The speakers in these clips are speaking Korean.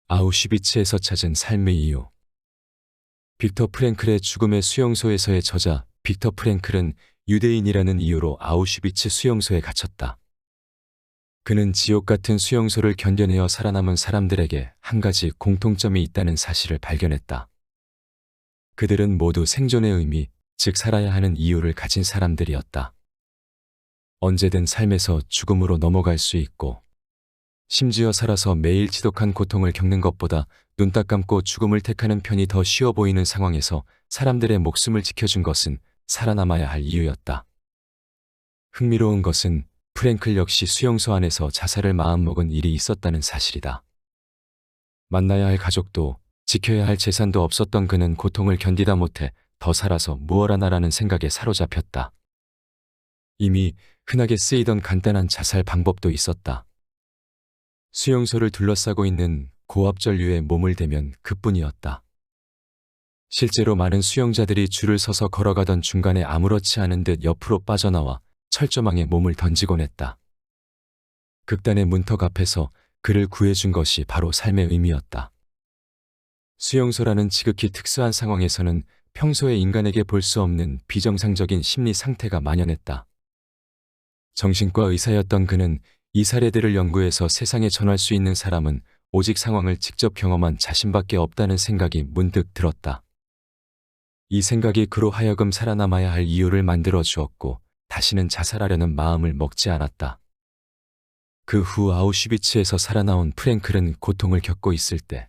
아우슈비츠에서 찾은 삶의 이유. 빅터 프랭클의 죽음의 수용소에서의 저자 빅터 프랭클은 유대인이라는 이유로 아우슈비츠 수용소에 갇혔다. 그는 지옥 같은 수용소를 견뎌내어 살아남은 사람들에게 한 가지 공통점이 있다는 사실을 발견했다. 그들은 모두 생존의 의미, 즉 살아야 하는 이유를 가진 사람들이었다. 언제든 삶에서 죽음으로 넘어갈 수 있고, 심지어 살아서 매일 지독한 고통을 겪는 것보다 눈 딱 감고 죽음을 택하는 편이 더 쉬워 보이는 상황에서 사람들의 목숨을 지켜준 것은 살아남아야 할 이유였다. 흥미로운 것은 프랭클 역시 수용소 안에서 자살을 마음먹은 일이 있었다는 사실이다. 만나야 할 가족도 지켜야 할 재산도 없었던 그는 고통을 견디다 못해 더 살아서 무얼 하나라는 생각에 사로잡혔다. 이미 흔하게 쓰이던 간단한 자살 방법도 있었다. 수용소를 둘러싸고 있는 고압전류에 몸을 대면 그뿐이었다. 실제로 많은 수용자들이 줄을 서서 걸어가던 중간에 아무렇지 않은 듯 옆으로 빠져나와 철조망에 몸을 던지곤 했다. 극단의 문턱 앞에서 그를 구해준 것이 바로 삶의 의미였다. 수용소라는 지극히 특수한 상황에서는 평소에 인간에게 볼 수 없는 비정상적인 심리 상태가 만연했다. 정신과 의사였던 그는 이 사례들을 연구해서 세상에 전할 수 있는 사람은 오직 상황을 직접 경험한 자신밖에 없다는 생각이 문득 들었다. 이 생각이 그로 하여금 살아남아야 할 이유를 만들어 주었고 다시는 자살하려는 마음을 먹지 않았다. 그 후 아우슈비츠에서 살아나온 프랭클은 고통을 겪고 있을 때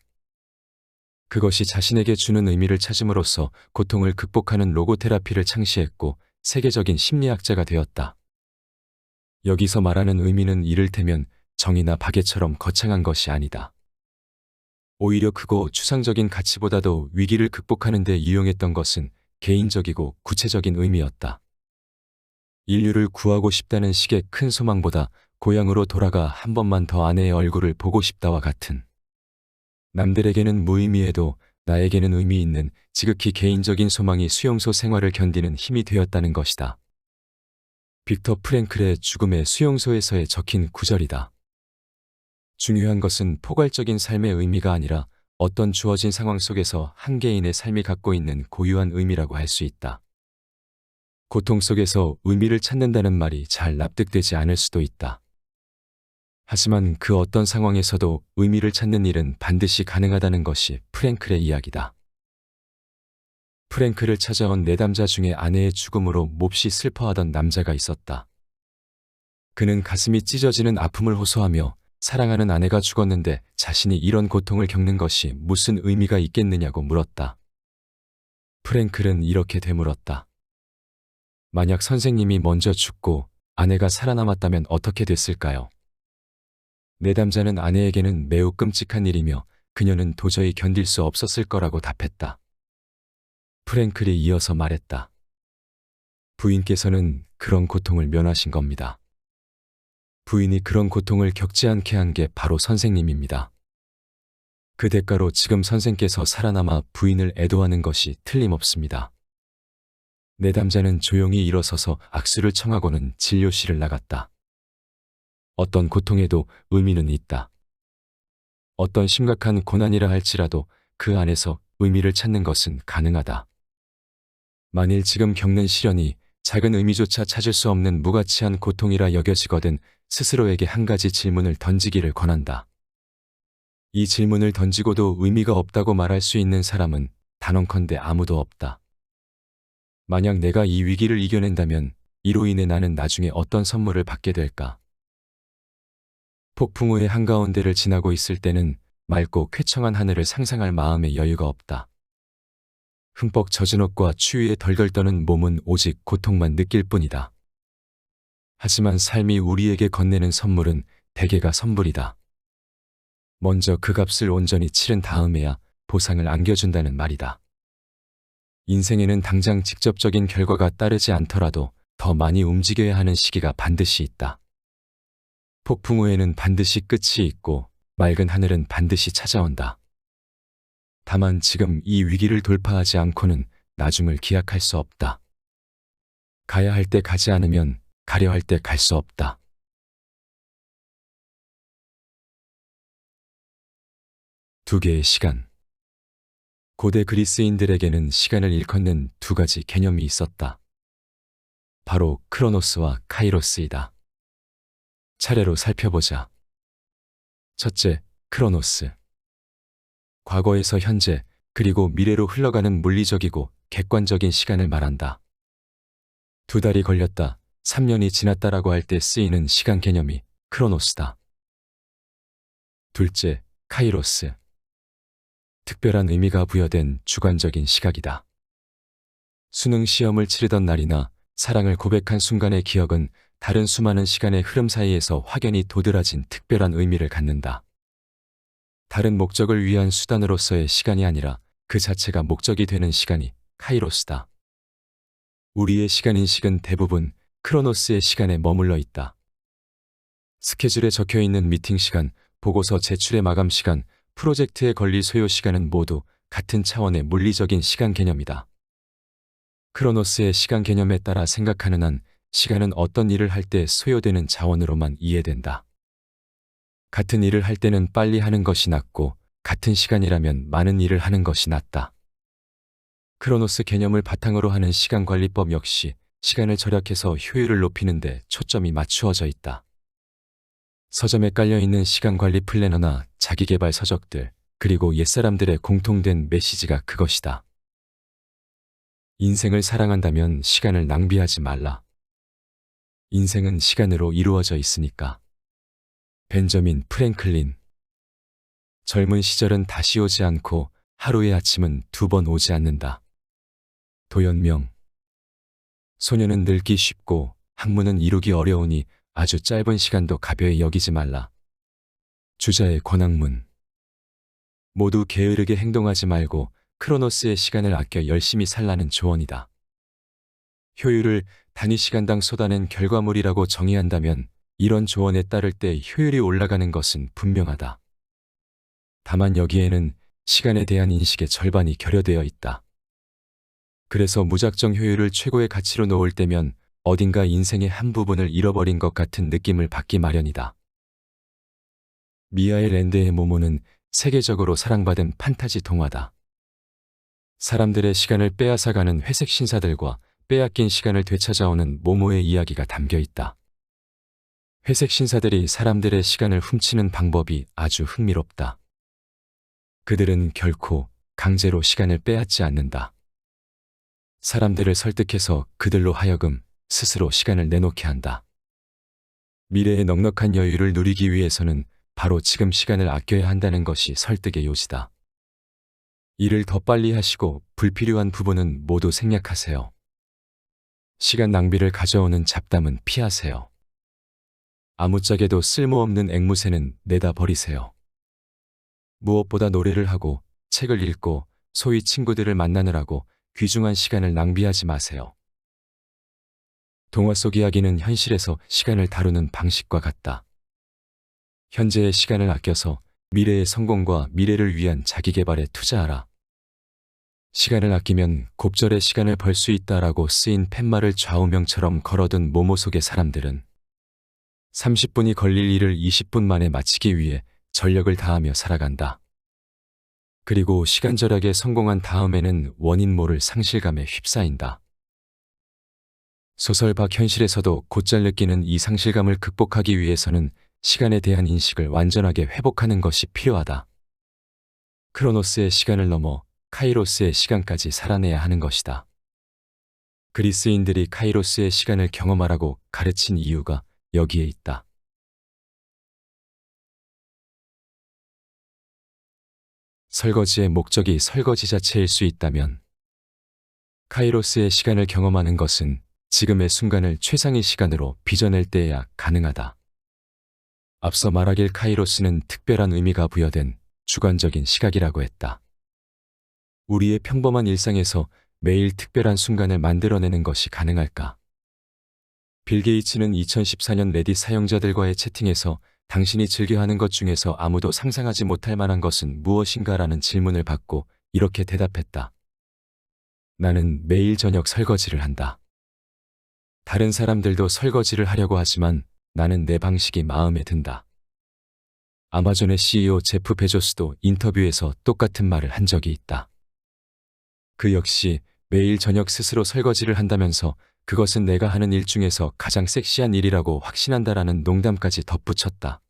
그것이 자신에게 주는 의미를 찾음으로써 고통을 극복하는 로고테라피를 창시했고 세계적인 심리학자가 되었다. 여기서 말하는 의미는 이를테면 정의나 박애처럼 거창한 것이 아니다. 오히려 크고 추상적인 가치보다도 위기를 극복하는 데 유용했던 것은 개인적이고 구체적인 의미였다. 인류를 구하고 싶다는 식의 큰 소망보다 고향으로 돌아가 한 번만 더 아내의 얼굴을 보고 싶다와 같은, 남들에게는 무의미해도 나에게는 의미 있는 지극히 개인적인 소망이 수용소 생활을 견디는 힘이 되었다는 것이다. 빅터 프랭클의 죽음의 수용소에서에 적힌 구절이다. 중요한 것은 포괄적인 삶의 의미가 아니라 어떤 주어진 상황 속에서 한 개인의 삶이 갖고 있는 고유한 의미라고 할 수 있다. 고통 속에서 의미를 찾는다는 말이 잘 납득되지 않을 수도 있다. 하지만 그 어떤 상황에서도 의미를 찾는 일은 반드시 가능하다는 것이 프랭클의 이야기다. 프랭클을 찾아온 내담자 중에 아내의 죽음으로 몹시 슬퍼하던 남자가 있었다. 그는 가슴이 찢어지는 아픔을 호소하며 사랑하는 아내가 죽었는데 자신이 이런 고통을 겪는 것이 무슨 의미가 있겠느냐고 물었다. 프랭클은 이렇게 되물었다. 만약 선생님이 먼저 죽고 아내가 살아남았다면 어떻게 됐을까요? 내담자는 아내에게는 매우 끔찍한 일이며 그녀는 도저히 견딜 수 없었을 거라고 답했다. 프랭클이 이어서 말했다. 부인께서는 그런 고통을 면하신 겁니다. 부인이 그런 고통을 겪지 않게 한 게 바로 선생님입니다. 그 대가로 지금 선생께서 살아남아 부인을 애도하는 것이 틀림없습니다. 내담자는 조용히 일어서서 악수를 청하고는 진료실을 나갔다. 어떤 고통에도 의미는 있다. 어떤 심각한 고난이라 할지라도 그 안에서 의미를 찾는 것은 가능하다. 만일 지금 겪는 시련이 작은 의미조차 찾을 수 없는 무가치한 고통이라 여겨지거든 스스로에게 한 가지 질문을 던지기를 권한다. 이 질문을 던지고도 의미가 없다고 말할 수 있는 사람은 단언컨대 아무도 없다. 만약 내가 이 위기를 이겨낸다면 이로 인해 나는 나중에 어떤 선물을 받게 될까? 폭풍우의 한가운데를 지나고 있을 때는 맑고 쾌청한 하늘을 상상할 마음의 여유가 없다. 흠뻑 젖은 옷과 추위에 덜덜 떠는 몸은 오직 고통만 느낄 뿐이다. 하지만 삶이 우리에게 건네는 선물은 대개가 선불이다. 먼저 그 값을 온전히 치른 다음에야 보상을 안겨준다는 말이다. 인생에는 당장 직접적인 결과가 따르지 않더라도 더 많이 움직여야 하는 시기가 반드시 있다. 폭풍우에는 반드시 끝이 있고 맑은 하늘은 반드시 찾아온다. 다만 지금 이 위기를 돌파하지 않고는 나중을 기약할 수 없다. 가야 할 때 가지 않으면 가려 할 때 갈 수 없다. 두 개의 시간. 고대 그리스인들에게는 시간을 일컫는 두 가지 개념이 있었다. 바로 크로노스와 카이로스이다. 차례로 살펴보자. 첫째, 크로노스. 과거에서 현재, 그리고 미래로 흘러가는 물리적이고 객관적인 시간을 말한다. 두 달이 걸렸다, 3년이 지났다라고 할 때 쓰이는 시간 개념이 크로노스다. 둘째, 카이로스. 특별한 의미가 부여된 주관적인 시각이다. 수능 시험을 치르던 날이나 사랑을 고백한 순간의 기억은 다른 수많은 시간의 흐름 사이에서 확연히 도드라진 특별한 의미를 갖는다. 다른 목적을 위한 수단으로서의 시간이 아니라 그 자체가 목적이 되는 시간이 카이로스다. 우리의 시간인식은 대부분 크로노스의 시간에 머물러 있다. 스케줄에 적혀 있는 미팅 시간, 보고서 제출의 마감 시간, 프로젝트의 권리 소요 시간은 모두 같은 차원의 물리적인 시간 개념이다. 크로노스의 시간 개념에 따라 생각하는 한 시간은 어떤 일을 할 때 소요되는 자원으로만 이해된다. 같은 일을 할 때는 빨리 하는 것이 낫고 같은 시간이라면 많은 일을 하는 것이 낫다. 크로노스 개념을 바탕으로 하는 시간관리법 역시 시간을 절약해서 효율을 높이는 데 초점이 맞추어져 있다. 서점에 깔려있는 시간관리 플래너나 자기계발 서적들, 그리고 옛사람들의 공통된 메시지가 그것이다. 인생을 사랑한다면 시간을 낭비하지 말라. 인생은 시간으로 이루어져 있으니까. 벤저민 프랭클린. 젊은 시절은 다시 오지 않고 하루의 아침은 두 번 오지 않는다. 도연명. 소년은 늙기 쉽고 학문은 이루기 어려우니 아주 짧은 시간도 가벼이 여기지 말라. 주자의 권학문. 모두 게으르게 행동하지 말고 크로노스의 시간을 아껴 열심히 살라는 조언이다. 효율을 단위 시간당 쏟아낸 결과물이라고 정의한다면 이런 조언에 따를 때 효율이 올라가는 것은 분명하다. 다만 여기에는 시간에 대한 인식의 절반이 결여되어 있다. 그래서 무작정 효율을 최고의 가치로 놓을 때면 어딘가 인생의 한 부분을 잃어버린 것 같은 느낌을 받기 마련이다. 미아엘 랜드의 모모는 세계적으로 사랑받은 판타지 동화다. 사람들의 시간을 빼앗아가는 회색 신사들과 빼앗긴 시간을 되찾아오는 모모의 이야기가 담겨 있다. 회색 신사들이 사람들의 시간을 훔치는 방법이 아주 흥미롭다. 그들은 결코 강제로 시간을 빼앗지 않는다. 사람들을 설득해서 그들로 하여금 스스로 시간을 내놓게 한다. 미래의 넉넉한 여유를 누리기 위해서는 바로 지금 시간을 아껴야 한다는 것이 설득의 요지다. 일을 더 빨리 하시고 불필요한 부분은 모두 생략하세요. 시간 낭비를 가져오는 잡담은 피하세요. 아무짝에도 쓸모없는 앵무새는 내다 버리세요. 무엇보다 노래를 하고 책을 읽고 소위 친구들을 만나느라고 귀중한 시간을 낭비하지 마세요. 동화 속 이야기는 현실에서 시간을 다루는 방식과 같다. 현재의 시간을 아껴서 미래의 성공과 미래를 위한 자기 개발에 투자하라. 시간을 아끼면 곱절의 시간을 벌 수 있다라고 쓰인 팻말을 좌우명처럼 걸어둔 모모 속의 사람들은 30분이 걸릴 일을 20분 만에 마치기 위해 전력을 다하며 살아간다. 그리고 시간 절약에 성공한 다음에는 원인 모를 상실감에 휩싸인다. 소설 밖 현실에서도 곧잘 느끼는 이 상실감을 극복하기 위해서는 시간에 대한 인식을 완전하게 회복하는 것이 필요하다. 크로노스의 시간을 넘어 카이로스의 시간까지 살아내야 하는 것이다. 그리스인들이 카이로스의 시간을 경험하라고 가르친 이유가 여기에 있다. 설거지의 목적이 설거지 자체일 수 있다면 카이로스의 시간을 경험하는 것은 지금의 순간을 최상의 시간으로 빚어낼 때에야 가능하다. 앞서 말하길 카이로스는 특별한 의미가 부여된 주관적인 시각이라고 했다. 우리의 평범한 일상에서 매일 특별한 순간을 만들어내는 것이 가능할까? 빌 게이츠는 2014년 레딧 사용자들과의 채팅에서 당신이 즐겨하는 것 중에서 아무도 상상하지 못할 만한 것은 무엇인가라는 질문을 받고 이렇게 대답했다. 나는 매일 저녁 설거지를 한다. 다른 사람들도 설거지를 하려고 하지만 나는 내 방식이 마음에 든다. 아마존의 CEO 제프 베조스도 인터뷰에서 똑같은 말을 한 적이 있다. 그 역시 매일 저녁 스스로 설거지를 한다면서 그것은 내가 하는 일 중에서 가장 섹시한 일이라고 확신한다라는 농담까지 덧붙였다.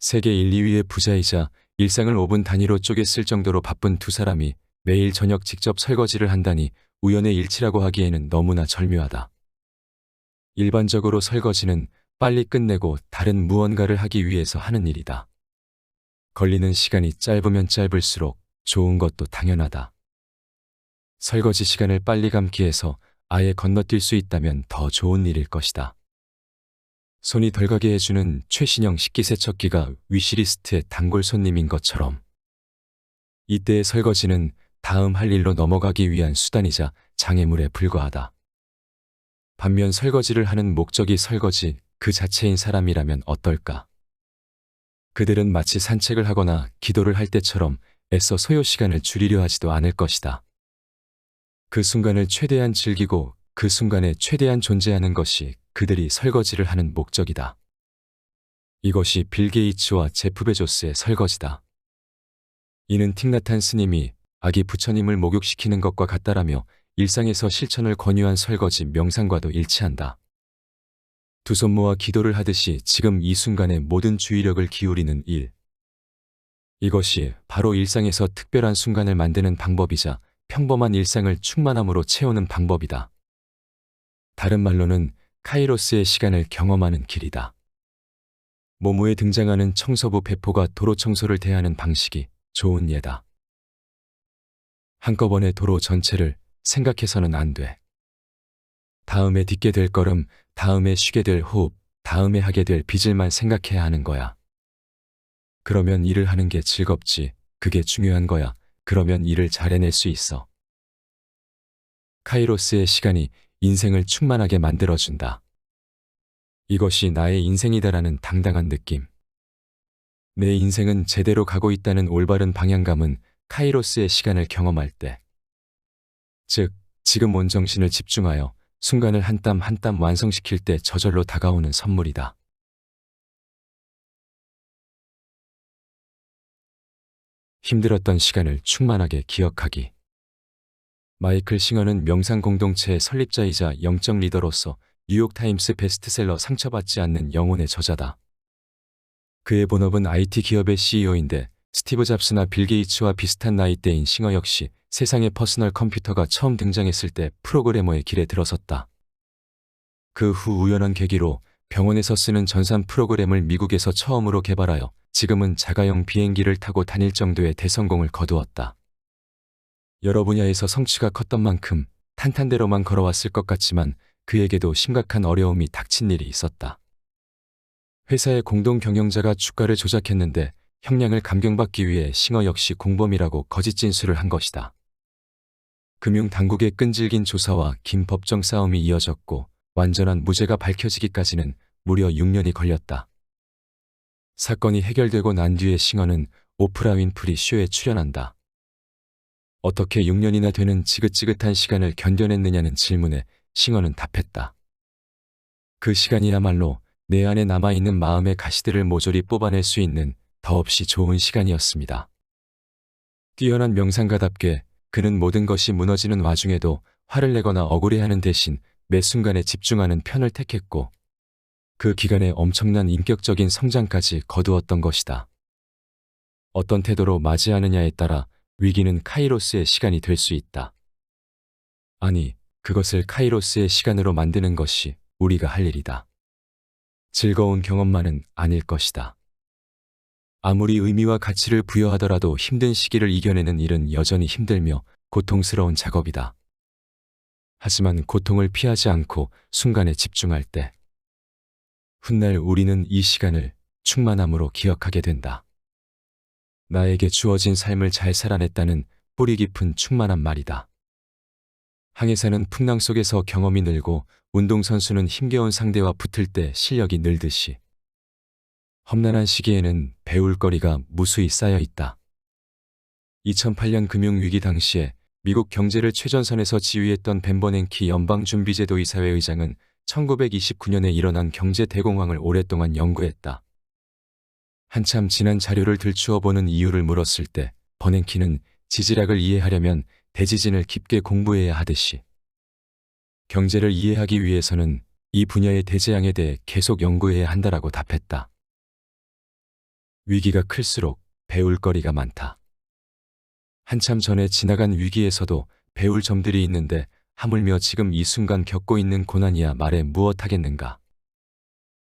세계 1, 2위의 부자이자 일상을 5분 단위로 쪼개 쓸 정도로 바쁜 두 사람이 매일 저녁 직접 설거지를 한다니 우연의 일치라고 하기에는 너무나 절묘하다. 일반적으로 설거지는 빨리 끝내고 다른 무언가를 하기 위해서 하는 일이다. 걸리는 시간이 짧으면 짧을수록 좋은 것도 당연하다. 설거지 시간을 빨리 감기 위해서 아예 건너뛸 수 있다면 더 좋은 일일 것이다. 손이 덜 가게 해주는 최신형 식기세척기가 위시리스트의 단골 손님인 것처럼 이때의 설거지는 다음 할 일로 넘어가기 위한 수단이자 장애물에 불과하다. 반면 설거지를 하는 목적이 설거지 그 자체인 사람이라면 어떨까? 그들은 마치 산책을 하거나 기도를 할 때처럼 애써 소요 시간을 줄이려 하지도 않을 것이다. 그 순간을 최대한 즐기고 그 순간에 최대한 존재하는 것이 그들이 설거지를 하는 목적이다. 이것이 빌 게이츠와 제프 베조스의 설거지다. 이는 틱나탄 스님이 아기 부처님을 목욕시키는 것과 같다라며 일상에서 실천을 권유한 설거지 명상과도 일치한다. 두 손 모아 기도를 하듯이 지금 이 순간에 모든 주의력을 기울이는 일. 이것이 바로 일상에서 특별한 순간을 만드는 방법이자 평범한 일상을 충만함으로 채우는 방법이다. 다른 말로는 카이로스의 시간을 경험하는 길이다. 모모에 등장하는 청소부 배포가 도로 청소를 대하는 방식이 좋은 예다. 한꺼번에 도로 전체를 생각해서는 안 돼. 다음에 딛게 될 걸음, 다음에 쉬게 될 호흡, 다음에 하게 될 빚을만 생각해야 하는 거야. 그러면 일을 하는 게 즐겁지. 그게 중요한 거야. 그러면 일을 잘 해낼 수 있어. 카이로스의 시간이 인생을 충만하게 만들어준다. 이것이 나의 인생이다라는 당당한 느낌. 내 인생은 제대로 가고 있다는 올바른 방향감은 카이로스의 시간을 경험할 때. 즉, 지금 온 정신을 집중하여 순간을 한 땀 한 땀 완성시킬 때 저절로 다가오는 선물이다. 힘들었던 시간을 충만하게 기억하기. 마이클 싱어는 명상 공동체의 설립자이자 영적 리더로서 뉴욕타임스 베스트셀러 상처받지 않는 영혼의 저자다. 그의 본업은 IT 기업의 CEO인데 스티브 잡스나 빌 게이츠와 비슷한 나이대인 싱어 역시 세상에 퍼스널 컴퓨터가 처음 등장했을 때 프로그래머의 길에 들어섰다. 그 후 우연한 계기로 병원에서 쓰는 전산 프로그램을 미국에서 처음으로 개발하여 지금은 자가용 비행기를 타고 다닐 정도의 대성공을 거두었다. 여러 분야에서 성취가 컸던 만큼 탄탄대로만 걸어왔을 것 같지만 그에게도 심각한 어려움이 닥친 일이 있었다. 회사의 공동 경영자가 주가를 조작했는데 형량을 감경받기 위해 싱어 역시 공범이라고 거짓 진술을 한 것이다. 금융당국의 끈질긴 조사와 긴 법정 싸움이 이어졌고 완전한 무죄가 밝혀지기까지는 무려 6년이 걸렸다. 사건이 해결되고 난 뒤에 싱어는 오프라 윈프리 쇼에 출연한다. 어떻게 6년이나 되는 지긋지긋한 시간을 견뎌냈느냐는 질문에 싱어는 답했다. 그 시간이야말로 내 안에 남아있는 마음의 가시들을 모조리 뽑아낼 수 있는 더없이 좋은 시간이었습니다. 뛰어난 명상가답게 그는 모든 것이 무너지는 와중에도 화를 내거나 억울해하는 대신 매 순간에 집중하는 편을 택했고 그 기간에 엄청난 인격적인 성장까지 거두었던 것이다. 어떤 태도로 맞이하느냐에 따라 위기는 카이로스의 시간이 될 수 있다. 아니, 그것을 카이로스의 시간으로 만드는 것이 우리가 할 일이다. 즐거운 경험만은 아닐 것이다. 아무리 의미와 가치를 부여하더라도 힘든 시기를 이겨내는 일은 여전히 힘들며 고통스러운 작업이다. 하지만 고통을 피하지 않고 순간에 집중할 때 훗날 우리는 이 시간을 충만함으로 기억하게 된다. 나에게 주어진 삶을 잘 살아냈다는 뿌리 깊은 충만한 말이다. 항해사는 풍랑 속에서 경험이 늘고 운동선수는 힘겨운 상대와 붙을 때 실력이 늘듯이 험난한 시기에는 배울 거리가 무수히 쌓여 있다. 2008년 금융위기 당시에 미국 경제를 최전선에서 지휘했던 벤 버냉키 연방준비제도 이사회 의장은 1929년에 일어난 경제 대공황을 오랫동안 연구했다. 한참 지난 자료를 들추어 보는 이유를 물었을 때 버냉키는 지질학을 이해하려면 대지진을 깊게 공부해야 하듯이 경제를 이해하기 위해서는 이 분야의 대재앙에 대해 계속 연구해야 한다라고 답했다. 위기가 클수록 배울 거리가 많다. 한참 전에 지나간 위기에서도 배울 점들이 있는데 하물며 지금 이 순간 겪고 있는 고난이야 말해 무엇하겠는가.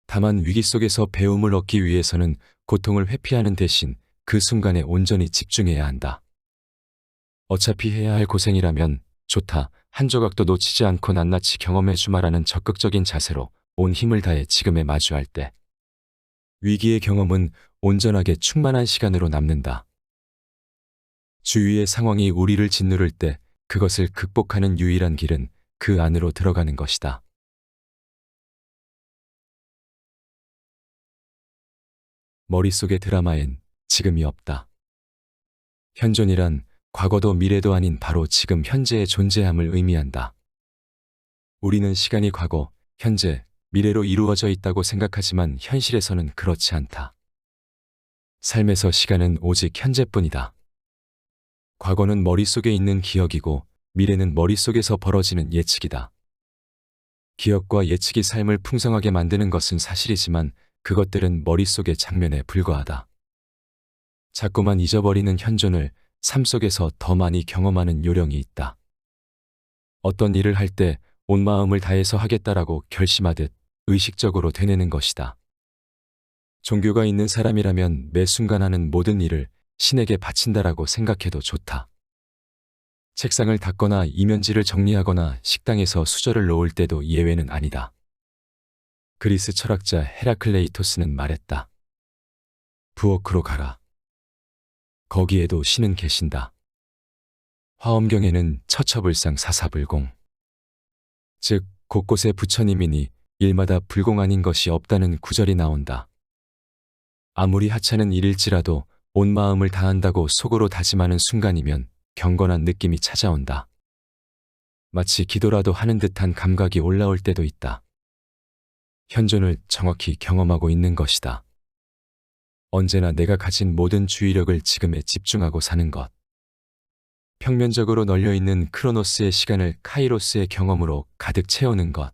다만 위기 속에서 배움을 얻기 위해서는 고통을 회피하는 대신 그 순간에 온전히 집중해야 한다. 어차피 해야 할 고생이라면 좋다. 한 조각도 놓치지 않고 낱낱이 경험해 주마라는 적극적인 자세로 온 힘을 다해 지금에 마주할 때 위기의 경험은 온전하게 충만한 시간으로 남는다. 주위의 상황이 우리를 짓누를 때 그것을 극복하는 유일한 길은 그 안으로 들어가는 것이다. 머릿속의 드라마엔 지금이 없다. 현존이란 과거도 미래도 아닌 바로 지금 현재의 존재함을 의미한다. 우리는 시간이 과거, 현재, 미래로 이루어져 있다고 생각하지만 현실에서는 그렇지 않다. 삶에서 시간은 오직 현재뿐이다. 과거는 머릿속에 있는 기억이고 미래는 머릿속에서 벌어지는 예측이다. 기억과 예측이 삶을 풍성하게 만드는 것은 사실이지만 그것들은 머릿속의 장면에 불과하다. 자꾸만 잊어버리는 현존을 삶 속에서 더 많이 경험하는 요령이 있다. 어떤 일을 할 때 온 마음을 다해서 하겠다라고 결심하듯 의식적으로 되뇌는 것이다. 종교가 있는 사람이라면 매 순간 하는 모든 일을 신에게 바친다라고 생각해도 좋다. 책상을 닦거나 이면지를 정리하거나 식당에서 수저를 놓을 때도 예외는 아니다. 그리스 철학자 헤라클레이토스는 말했다. 부엌으로 가라. 거기에도 신은 계신다. 화엄경에는 처처불상 사사불공. 즉 곳곳에 부처님이니 일마다 불공 아닌 것이 없다는 구절이 나온다. 아무리 하찮은 일일지라도 온 마음을 다한다고 속으로 다짐하는 순간이면 경건한 느낌이 찾아온다. 마치 기도라도 하는 듯한 감각이 올라올 때도 있다. 현존을 정확히 경험하고 있는 것이다. 언제나 내가 가진 모든 주의력을 지금에 집중하고 사는 것. 평면적으로 널려있는 크로노스의 시간을 카이로스의 경험으로 가득 채우는 것.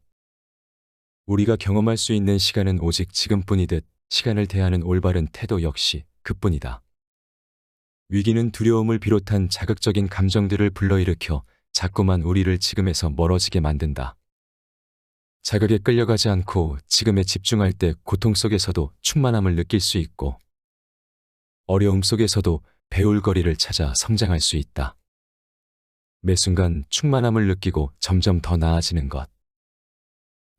우리가 경험할 수 있는 시간은 오직 지금뿐이듯 시간을 대하는 올바른 태도 역시 그뿐이다. 위기는 두려움을 비롯한 자극적인 감정들을 불러일으켜 자꾸만 우리를 지금에서 멀어지게 만든다. 자극에 끌려가지 않고 지금에 집중할 때 고통 속에서도 충만함을 느낄 수 있고 어려움 속에서도 배울 거리를 찾아 성장할 수 있다. 매 순간 충만함을 느끼고 점점 더 나아지는 것.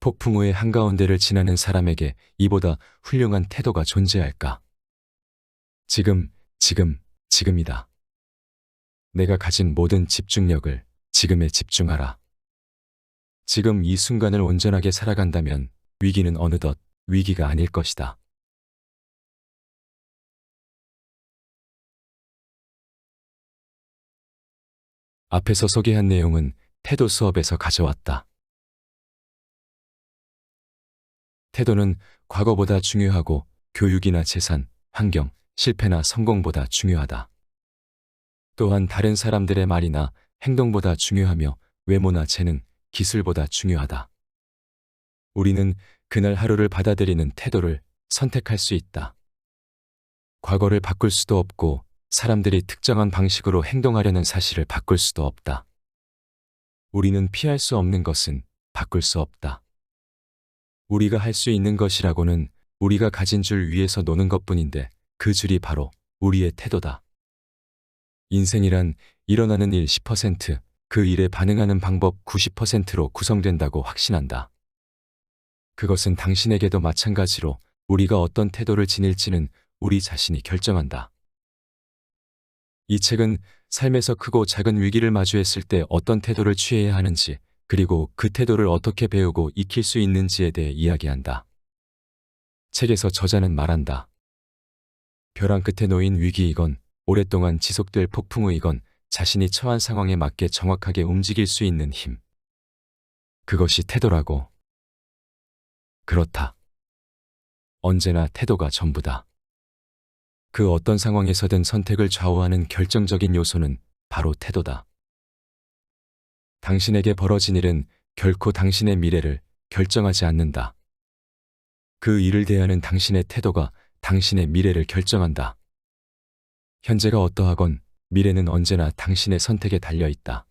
폭풍우의 한가운데를 지나는 사람에게 이보다 훌륭한 태도가 존재할까? 지금이다. 내가 가진 모든 집중력을 지금에 집중하라. 지금 이 순간을 온전하게 살아간다면 위기는 어느덧 위기가 아닐 것이다. 앞에서 소개한 내용은 태도 수업에서 가져왔다. 태도는 과거보다 중요하고 교육이나 재산, 환경, 실패나 성공보다 중요하다. 또한 다른 사람들의 말이나 행동보다 중요하며 외모나 재능, 기술보다 중요하다. 우리는 그날 하루를 받아들이는 태도를 선택할 수 있다. 과거를 바꿀 수도 없고 사람들이 특정한 방식으로 행동하려는 사실을 바꿀 수도 없다. 우리는 피할 수 없는 것은 바꿀 수 없다. 우리가 할 수 있는 것이라고는 우리가 가진 줄 위에서 노는 것뿐인데 그 줄이 바로 우리의 태도다. 인생이란 일어나는 일 10%, 그 일에 반응하는 방법 90%로 구성된다고 확신한다. 그것은 당신에게도 마찬가지로 우리가 어떤 태도를 지닐지는 우리 자신이 결정한다. 이 책은 삶에서 크고 작은 위기를 마주했을 때 어떤 태도를 취해야 하는지, 그리고 그 태도를 어떻게 배우고 익힐 수 있는지에 대해 이야기한다. 책에서 저자는 말한다. 벼랑 끝에 놓인 위기이건 오랫동안 지속될 폭풍우이건 자신이 처한 상황에 맞게 정확하게 움직일 수 있는 힘. 그것이 태도라고. 그렇다. 언제나 태도가 전부다. 그 어떤 상황에서든 선택을 좌우하는 결정적인 요소는 바로 태도다. 당신에게 벌어진 일은 결코 당신의 미래를 결정하지 않는다. 그 일을 대하는 당신의 태도가 당신의 미래를 결정한다. 현재가 어떠하건 미래는 언제나 당신의 선택에 달려 있다.